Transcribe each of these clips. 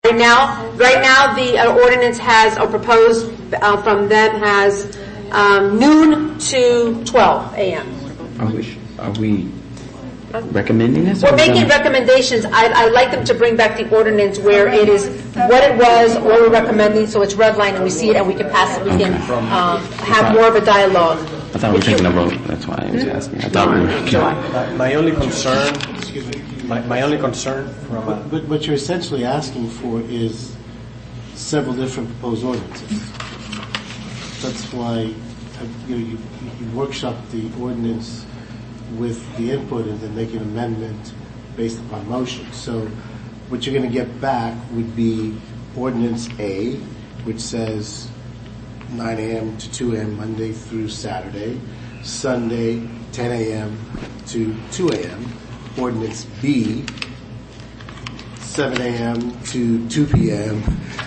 Right now, the ordinance has, or proposed from them has noon to 12 a.m. Are we recommending this? We're making recommendations. I'd like them to bring back the ordinance where it is what it was, what we're recommending, so it's redlined and we see it and we can pass it. We can have more of a dialogue. I thought we were taking a vote. That's why I was asking. I thought we were. My only concern. My only concern from. But what you're essentially asking for is several different proposed ordinances. That's why you workshop the ordinance with the input and then make an amendment based upon motion. So what you're going to get back would be ordinance A, which says 9 a.m. to 2 a.m. Monday through Saturday, Sunday 10 a.m. to 2 a.m. Ordinance B, 7 a.m. to 2 p.m.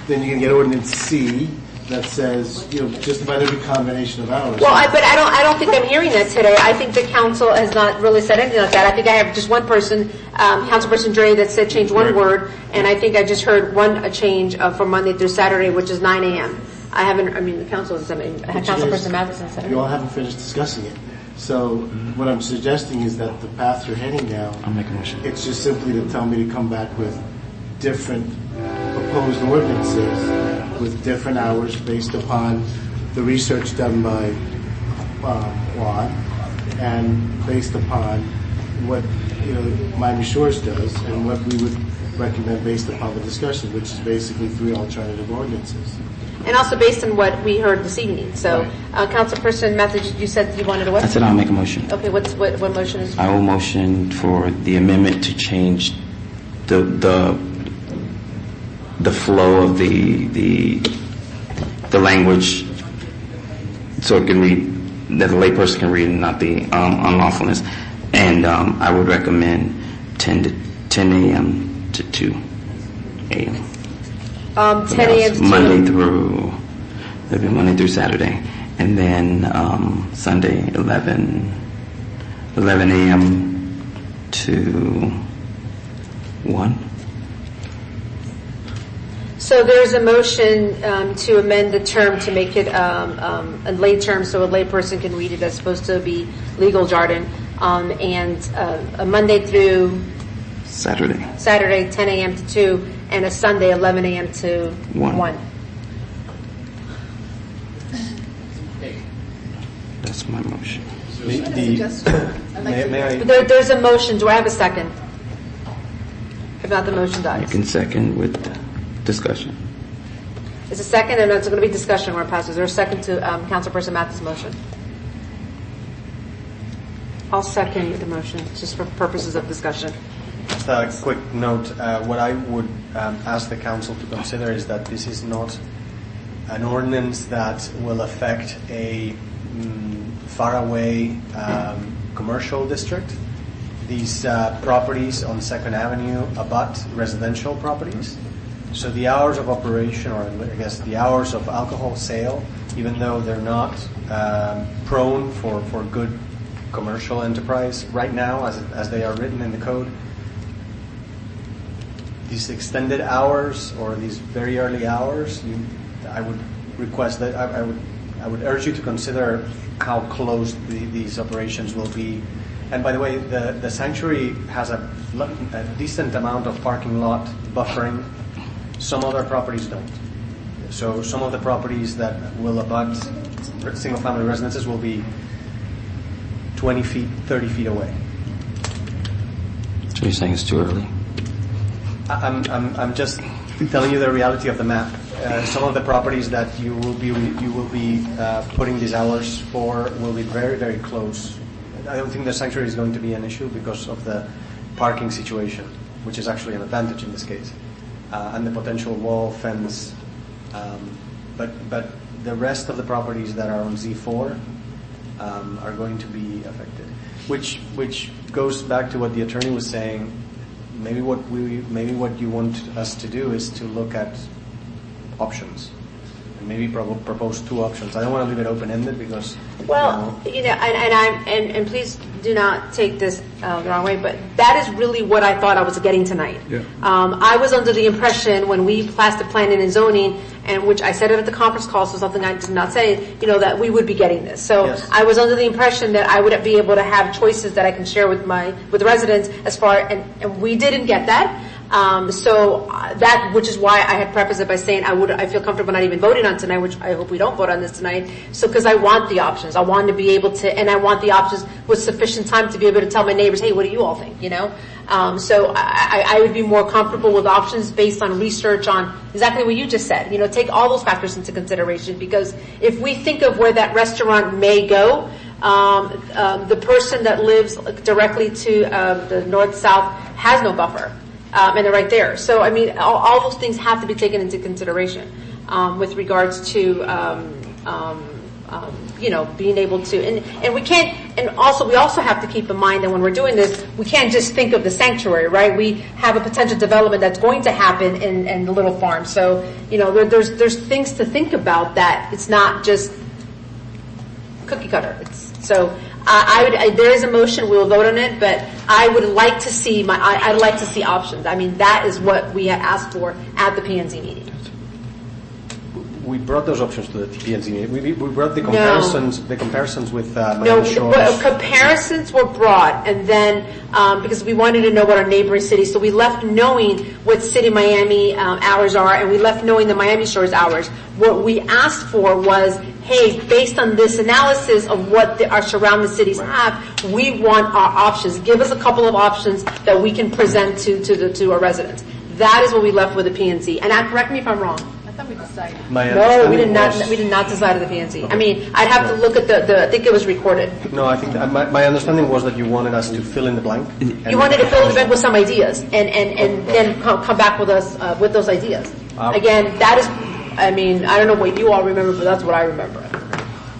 Then you're going to get ordinance C that says, just about every combination of hours. Well, but I don't think I'm hearing that today. I think the council has not really said anything like that. I think I have just one person, Councilperson Dre, that said change one word, and I think I just heard a change from Monday through Saturday, which is 9 a.m. The council is, Councilperson Matheson said it. You all haven't finished discussing it. So what I'm suggesting is that the path you're heading now, I'll make a motion. It's just simply to tell me to come back with different proposed ordinances with different hours based upon the research done by Juan and based upon what Miami Shores does and what we would recommend based upon the discussion, which is basically 3 alternative ordinances. And also based on what we heard this evening. So, Councilperson Matheson, you said you wanted to what? I said I'll make a motion. Okay, what motion is? I will motion for the amendment to change the flow of the language so it can read, that a layperson can read and not the unlawfulness. And I would recommend 10 a.m. to 2 a.m. 10 a.m. to Monday through Saturday. And then Sunday 11 a.m. to 1. So there's a motion to amend the term to make it a lay term so a layperson can read it as opposed to be legal jargon. And a Monday through Saturday 10 a.m. to 2, and a Sunday 11 a.m. to 1. That's my motion. There's a motion. Do I have a second? If not, the motion dies. You can second with discussion. It's a second, and it's going to be discussion where it passes. Is there a second to Councilperson Mathis' motion? I'll second the motion, just for purposes of discussion. Just a quick note. What I would ask the council to consider is that this is not an ordinance that will affect a faraway commercial district. These properties on 2nd Avenue abut residential properties. So the hours of operation, or I guess the hours of alcohol sale, even though they're not prone for good commercial enterprise right now, as they are written in the code, these extended hours or these very early hours, I would request that I would urge you to consider how close these operations will be. And by the way, the sanctuary has a decent amount of parking lot buffering. Some other properties don't. So some of the properties that will abut single-family residences will be 20 feet, 30 feet away. So you're saying it's too early? I'm just telling you the reality of the map. Some of the properties that you will be putting these hours for will be very, very close. I don't think the sanctuary is going to be an issue because of the parking situation, which is actually an advantage in this case, and the potential wall fence. But the rest of the properties that are on Z4 are going to be affected, which goes back to what the attorney was saying. Maybe what you want us to do is to look at options. and maybe propose two options. I don't want to leave it open-ended because... Well, and please do not take this the wrong way, but that is really what I thought I was getting tonight. Yeah. I was under the impression when we passed the planning and zoning, and which I said it at the conference call, so something I did not say, that we would be getting this. So Yes. I was under the impression that I would be able to have choices that I can share with the residents and we didn't get that. Which is why I had prefaced it by saying I feel comfortable not even voting on tonight, which I hope we don't vote on this tonight. So, because I want the options, I want to be able to, and I want the options with sufficient time to be able to tell my neighbors, hey, what do you all think? So I would be more comfortable with options based on research on exactly what you just said. Take all those factors into consideration, because if we think of where that restaurant may go, the person that lives directly to the north-south has no buffer. And they're right there. So, all those things have to be taken into consideration with regards to, being able to, and we can't, and we also have to keep in mind that when we're doing this, we can't just think of the sanctuary, right? We have a potential development that's going to happen in the little farm. So, there's things to think about, that it's not just cookie cutter. There is a motion. We will vote on it, but I would like to see I'd like to see options. That is what we had asked for at the P&Z meeting. We brought those options to the P&Z meeting. We brought the comparisons. The comparisons with Miami No, Shores. comparisons were brought, and then because we wanted to know what our neighboring cities, so we left knowing what City Miami hours are, and we left knowing the Miami Shores hours. What we asked for was, hey, based on this analysis of what our surrounding cities have, we want our options. Give us a couple of options that we can present to our residents. That is what we left with the P&Z. And correct me if I'm wrong. We decided. No, we did not. We did not decide at the P&Z. I'd have to look at the. I think it was recorded. No, I think my understanding was that you wanted us to fill in the blank. You wanted to fill in the blank with some ideas, and then come back with us with those ideas. Again, that is. I don't know what you all remember, but that's what I remember.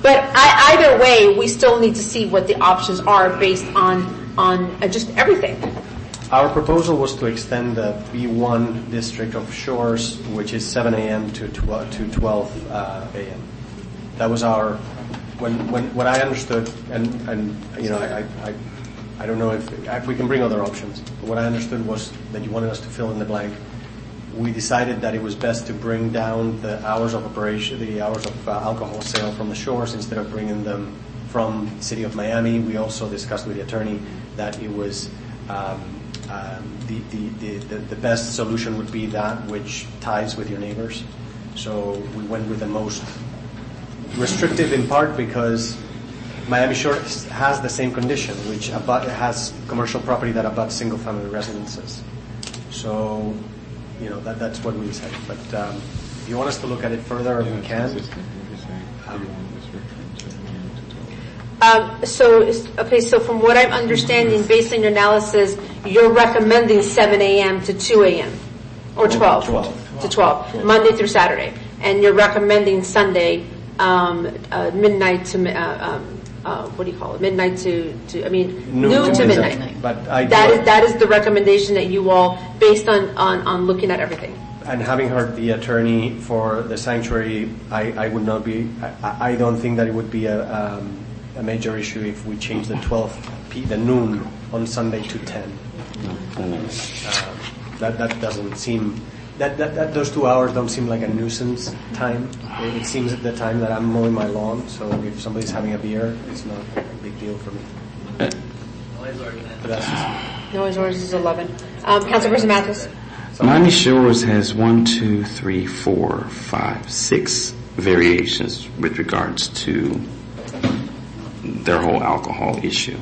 But either way, we still need to see what the options are based on just everything. Our proposal was to extend the B1 district of Shores, which is 7 a.m. to 12 a.m. That was our what I understood, and I don't know if we can bring other options. But what I understood was that you wanted us to fill in the blank. We decided that it was best to bring down the hours of operation, the hours of alcohol sale from the Shores, instead of bringing them from the City of Miami. We also discussed with the attorney that it was. The best solution would be that which ties with your neighbors. So we went with the most restrictive, in part because Miami Shores has the same condition, which has commercial property that abuts single-family residences. So, that's what we decided. But if you want us to look at it further, we can. So from what I'm understanding, based on your analysis, you're recommending 7 a.m. to 2 a.m. or 12 to 12, Monday through Saturday, and you're recommending Sunday midnight to what do you call it? Midnight to noon to midnight. But that is the recommendation that you all, based on looking at everything. And having heard the attorney for the sanctuary, I would not be. I don't think that it would be a major issue if we change the noon on Sunday to 10. That doesn't seem that those 2 hours don't seem like a nuisance time. It seems at the time that I'm mowing my lawn. So if somebody's having a beer, it's not a big deal for me. But that's just Noise ordinance is 11. Councilperson Mathis. Miami Shores has 1, 2, 3, 4, 5, 6 variations with regards to their whole alcohol issue.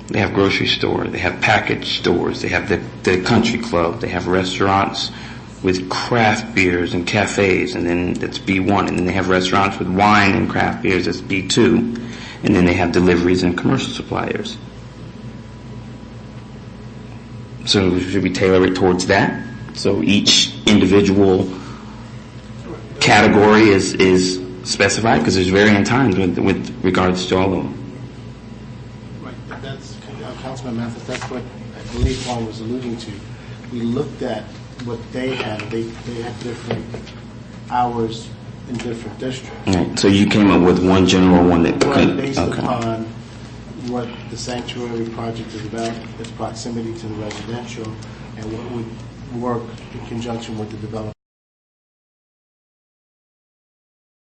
They have grocery store, they have package stores, they have the country club, they have restaurants with craft beers and cafes, and then that's B1, and then they have restaurants with wine and craft beers, that's B2, and then they have deliveries and commercial suppliers. So should we tailor it towards that? So each individual category is specified, because there's varying times with regards to all of them. Right, that's Councilman Mathis. That's what I believe Paul was alluding to. We looked at what they had. They had different hours in different districts. Right. So you came up with one general one that Right, could, based okay. upon what the sanctuary project is about, its proximity to the residential, and what would work in conjunction with the development